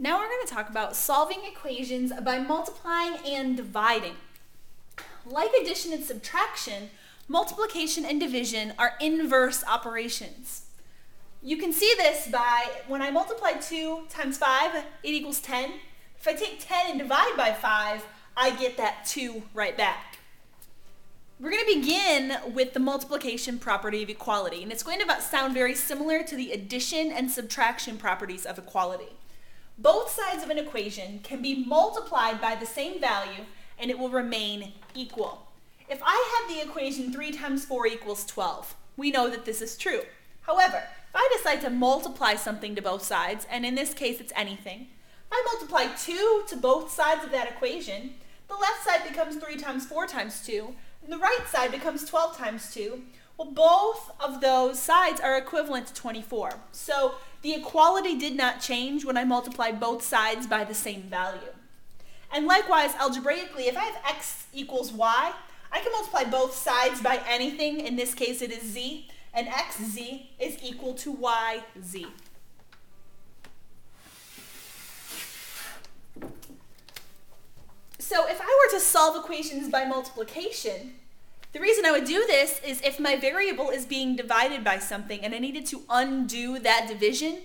Now we're going to talk about solving equations by multiplying and dividing. Like addition and subtraction, multiplication and division are inverse operations. You can see this by when I multiply 2 times 5, it equals 10. If I take 10 and divide by 5, I get that 2 right back. We're going to begin with the multiplication property of equality, and it's going to sound very similar to the addition and subtraction properties of equality. Both sides of an equation can be multiplied by the same value and it will remain equal. If I had the equation 3 times 4 equals 12, we know that this is true. However, if I decide to multiply something to both sides, and in this case it's anything, if I multiply 2 to both sides of that equation, the left side becomes 3 times 4 times 2, and the right side becomes 12 times 2. Well, both of those sides are equivalent to 24. So the equality did not change when I multiplied both sides by the same value. And likewise, algebraically, if I have x equals y, I can multiply both sides by anything. In this case, it is z, and xz is equal to yz. So if I were to solve equations by multiplication, the reason I would do this is if my variable is being divided by something and I needed to undo that division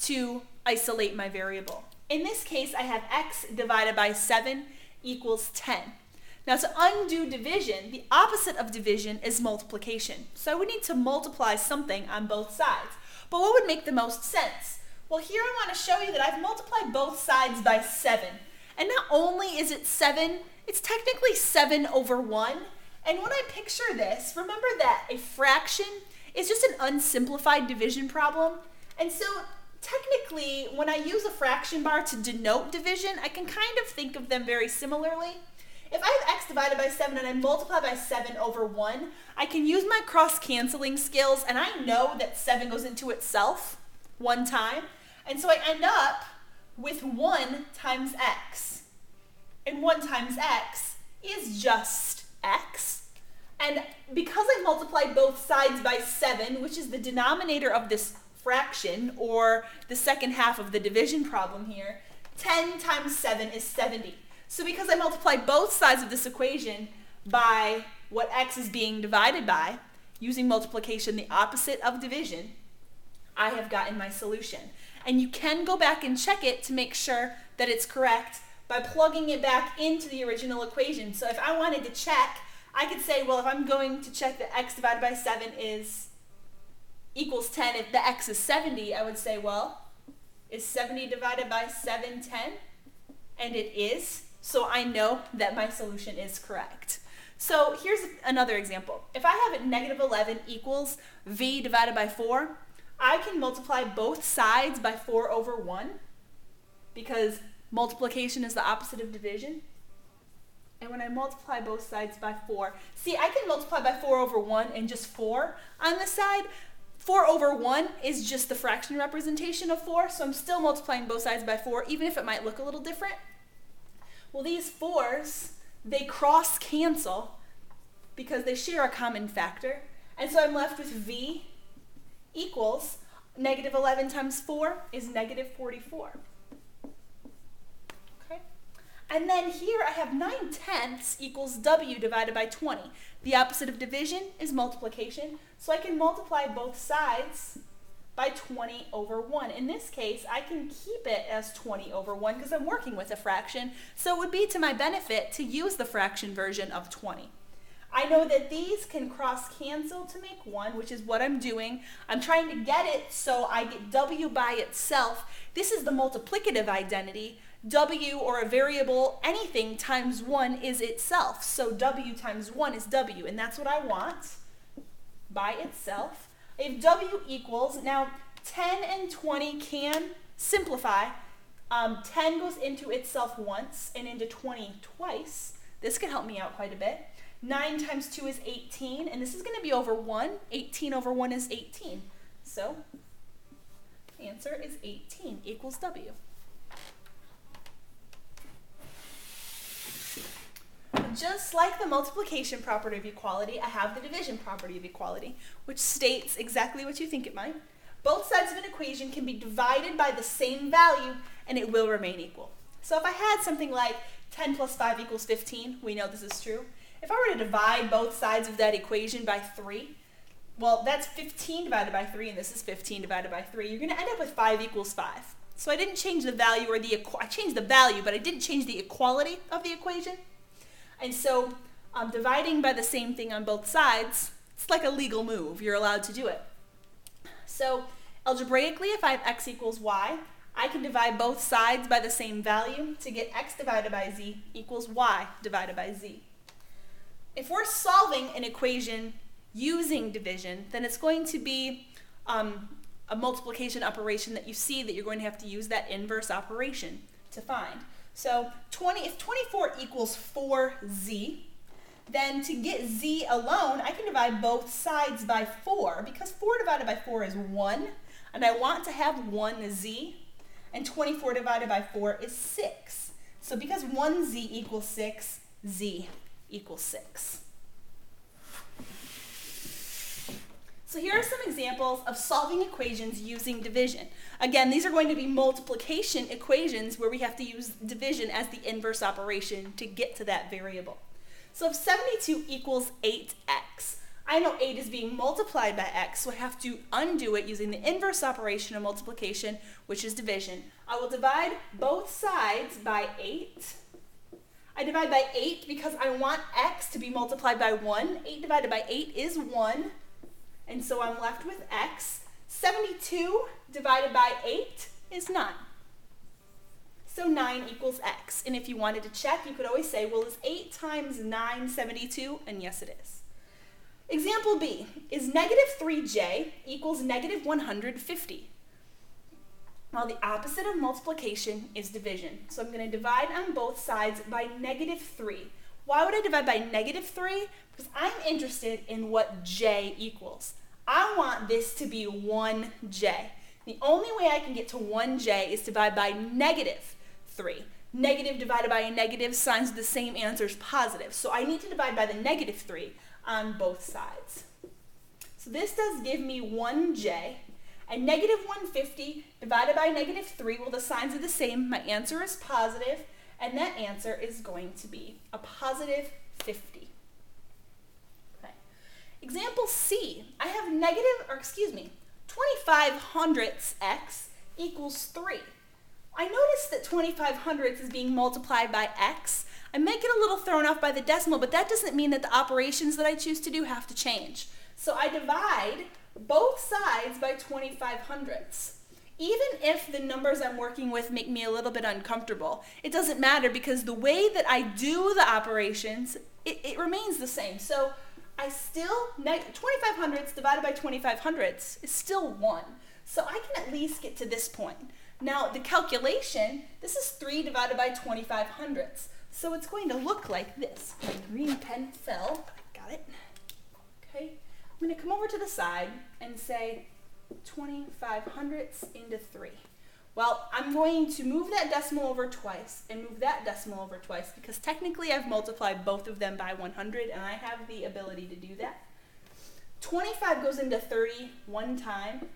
to isolate my variable. In this case, I have x divided by 7 equals 10. Now to undo division, the opposite of division is multiplication. So I would need to multiply something on both sides. But what would make the most sense? Well, here I want to show you that I've multiplied both sides by 7. And not only is it 7, it's technically 7 over 1. And when I picture this, remember that a fraction is just an unsimplified division problem. And so technically, when I use a fraction bar to denote division, I can kind of think of them very similarly. If I have x divided by 7 and I multiply by 7 over 1, I can use my cross-canceling skills, and I know that 7 goes into itself one time. And so I end up with 1 times x. And 1 times x is just x. And because I multiplied both sides by 7, which is the denominator of this fraction, or the second half of the division problem here, 10 times 7 is 70. So because I multiplied both sides of this equation by what x is being divided by, using multiplication, the opposite of division, I have gotten my solution. And you can go back and check it to make sure that it's correct by plugging it back into the original equation. So if I wanted to check, I could say, well, if I'm going to check that x divided by 7 equals 10, if the x is 70, I would say, well, is 70 divided by 7 10? And it is, so I know that my solution is correct. So here's another example. If I have negative 11 equals v divided by 4, I can multiply both sides by 4 over 1, because multiplication is the opposite of division. And when I multiply both sides by 4, see, I can multiply by 4 over 1 and just 4 on the side. 4 over 1 is just the fraction representation of 4, so I'm still multiplying both sides by 4, even if it might look a little different. Well, these 4s, they cross-cancel because they share a common factor. And so I'm left with v equals negative 11 times 4 is negative 44. And then here I have 9/10 equals w divided by 20. The opposite of division is multiplication, so I can multiply both sides by 20 over 1. In this case, I can keep it as 20 over 1 because I'm working with a fraction, so it would be to my benefit to use the fraction version of 20. I know that these can cross-cancel to make 1, which is what I'm doing. I'm trying to get it so I get w by itself. This is the multiplicative identity. W, or a variable, anything times 1 is itself. So w times 1 is w, and that's what I want by itself. If w equals, now 10 and 20 can simplify. 10 goes into itself once and into 20 twice. This could help me out quite a bit. 9 times 2 is 18, and this is going to be over 1. 18 over 1 is 18. So the answer is 18 equals w. Just like the multiplication property of equality, I have the division property of equality, which states exactly what you think it might. Both sides of an equation can be divided by the same value, and it will remain equal. So if I had something like 10 plus 5 equals 15, we know this is true. If I were to divide both sides of that equation by 3, well, that's 15 divided by 3, and this is 15 divided by 3. You're going to end up with 5 equals 5. So I didn't change the value, or I changed the value, but I didn't change the equality of the equation. And so dividing by the same thing on both sides, it's like a legal move. You're allowed to do it. So algebraically, if I have x equals y, I can divide both sides by the same value to get x divided by z equals y divided by z. If we're solving an equation using division, then it's going to be a multiplication operation that you see that you're going to have to use that inverse operation to find. So if 24 equals 4z, then to get z alone, I can divide both sides by 4, because 4 divided by 4 is 1, and I want to have 1z, and 24 divided by 4 is 6. So because 1z equals 6, z equals 6. So here are some examples of solving equations using division. Again, these are going to be multiplication equations where we have to use division as the inverse operation to get to that variable. So if 72 equals 8x, I know 8 is being multiplied by x, so I have to undo it using the inverse operation of multiplication, which is division. I will divide both sides by 8. I divide by 8 because I want x to be multiplied by 1. 8 divided by 8 is 1. And so I'm left with x. 72 divided by 8 is 9. So 9 equals x. And if you wanted to check, you could always say, well, is 8 times 9 72? And yes, it is. Example B, is negative 3j equals negative 150? Well, the opposite of multiplication is division. So I'm going to divide on both sides by negative 3. Why would I divide by negative 3? Because I'm interested in what j equals. I want this to be 1j. The only way I can get to 1j is to divide by negative 3. Negative divided by a negative, signs of the same answer is positive. So I need to divide by the negative 3 on both sides. So this does give me 1j. And negative 150 divided by negative 3, well, the signs are the same. My answer is positive, and that answer is going to be a positive 50. Okay. Example C, I have 25 hundredths x equals 3. I notice that 25 hundredths is being multiplied by x. I may get a little thrown off by the decimal, but that doesn't mean that the operations that I choose to do have to change. So I divide both sides by 25 hundredths. Even if the numbers I'm working with make me a little bit uncomfortable, it doesn't matter because the way that I do the operations, it remains the same. So I still, 25 hundredths divided by 25 hundredths is still 1. So I can at least get to this point. Now the calculation, this is 3 divided by 25 hundredths. So it's going to look like this. My green pen fell, but I got it. Okay, I'm going to come over to the side and say 25 hundredths into 3. Well, I'm going to move that decimal over twice and move that decimal over twice because technically I've multiplied both of them by 100 and I have the ability to do that. 25 goes into 30 one time.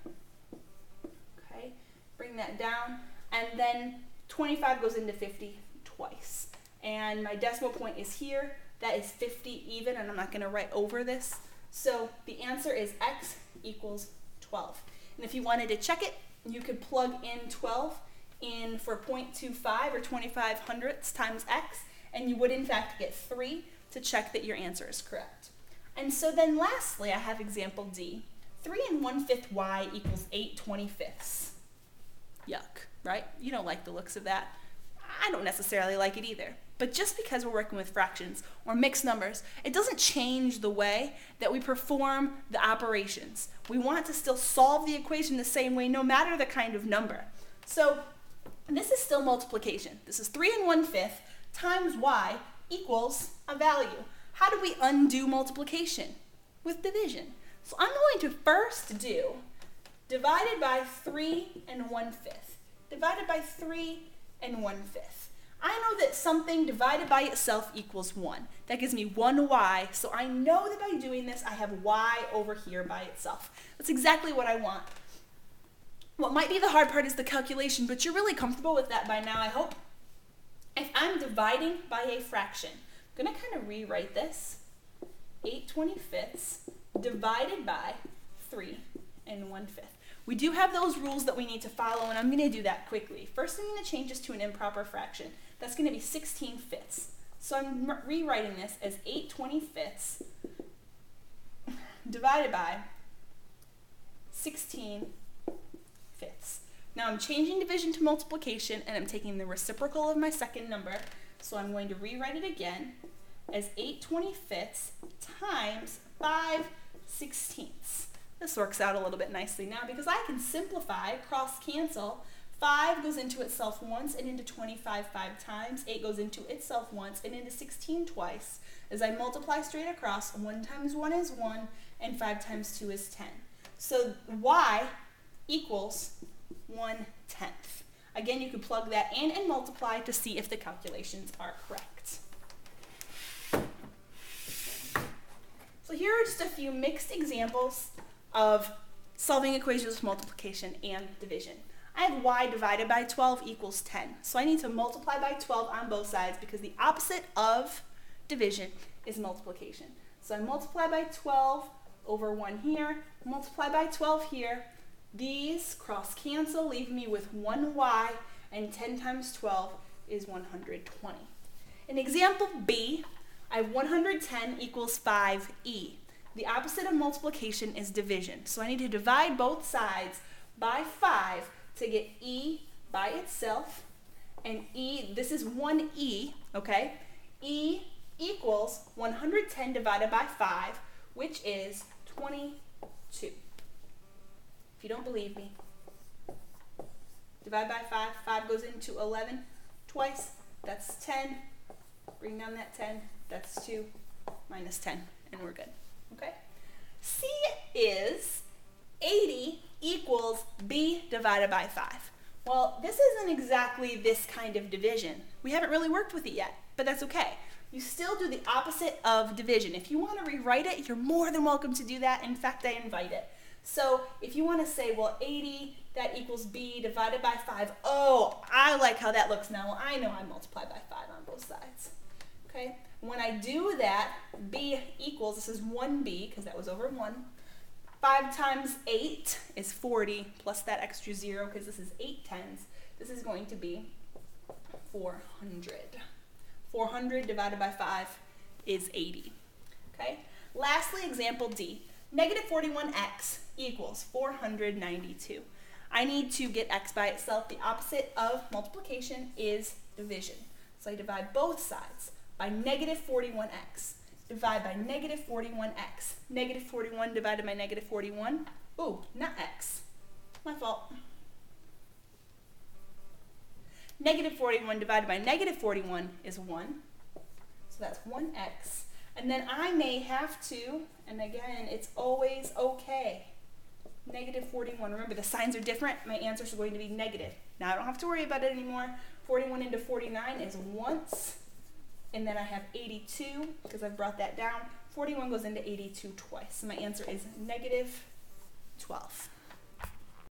Okay, bring that down. And then 25 goes into 50 twice. And my decimal point is here. That is 50 even, and I'm not going to write over this. So the answer is x equals 12. And if you wanted to check it, you could plug in 12 in for 0.25 or 25 hundredths times x, and you would in fact get 3 to check that your answer is correct. And so then lastly, I have example D. 3 1/5 y equals 8 25ths. Yuck, right? You don't like the looks of that. I don't necessarily like it either. But just because we're working with fractions or mixed numbers, it doesn't change the way that we perform the operations. We want to still solve the equation the same way no matter the kind of number. So this is still multiplication. This is 3 1/5 times y equals a value. How do we undo multiplication? With division. So I'm going to first do divided by 3 1/5. Divided by 3 1/5. I know that something divided by itself equals 1. That gives me 1y, so I know that by doing this, I have y over here by itself. That's exactly what I want. What might be the hard part is the calculation, but you're really comfortable with that by now, I hope. If I'm dividing by a fraction, I'm going to kind of rewrite this. 8/25 divided by 3 1/5. We do have those rules that we need to follow, and I'm going to do that quickly. First, I'm going to change this to an improper fraction. That's going to be 16/5. So I'm rewriting this as 8/25 divided by 16/5. Now I'm changing division to multiplication, and I'm taking the reciprocal of my second number. So I'm going to rewrite it again as 8/25 times 5/16. This works out a little bit nicely now because I can simplify, cross cancel. 5 goes into itself once and into 25 5 times. 8 goes into itself once and into 16 twice. As I multiply straight across, 1 times 1 is 1 and 5 times 2 is 10. So y equals 1/10. Again, you can plug that in and multiply to see if the calculations are correct. So here are just a few mixed examples of solving equations with multiplication and division. I have y divided by 12 equals 10. So I need to multiply by 12 on both sides because the opposite of division is multiplication. So I multiply by 12 over 1 here, multiply by 12 here. These cross cancel, leave me with 1y, and 10 times 12 is 120. In example B, I have 110 equals 5e. The opposite of multiplication is division. So I need to divide both sides by 5 to get e by itself. And e, this is 1e, okay? E equals 110 divided by 5, which is 22. If you don't believe me, divide by 5. 5 goes into 11 twice. That's 10. Bring down that 10. That's 2 minus 10, and we're good. Okay? C is 80 equals b divided by 5. Well, this isn't exactly this kind of division. We haven't really worked with it yet, but that's okay. You still do the opposite of division. If you want to rewrite it, you're more than welcome to do that. In fact, I invite it. So if you want to say, well, 80, that equals b divided by 5. Oh, I like how that looks now. Well, I know I multiply by 5 on both sides. Okay? When I do that, b equals, this is 1b, because that was over 1. 5 times 8 is 40, plus that extra 0, because this is 8 tens. This is going to be 400. 400 divided by 5 is 80. Okay? Lastly, example D. Negative 41x equals 492. I need to get x by itself. The opposite of multiplication is division. So I divide both sides by negative 41x. Divide by negative 41x. Negative 41 divided by negative 41. Ooh, not x. My fault. Negative 41 divided by negative 41 is 1. So that's 1x. And then I may have to, and again, it's always okay. Negative 41. Remember, the signs are different. My answers are going to be negative. Now I don't have to worry about it anymore. 41 into 49 is once. And then I have 82, because I've brought that down. 41 goes into 82 twice. So my answer is negative 12.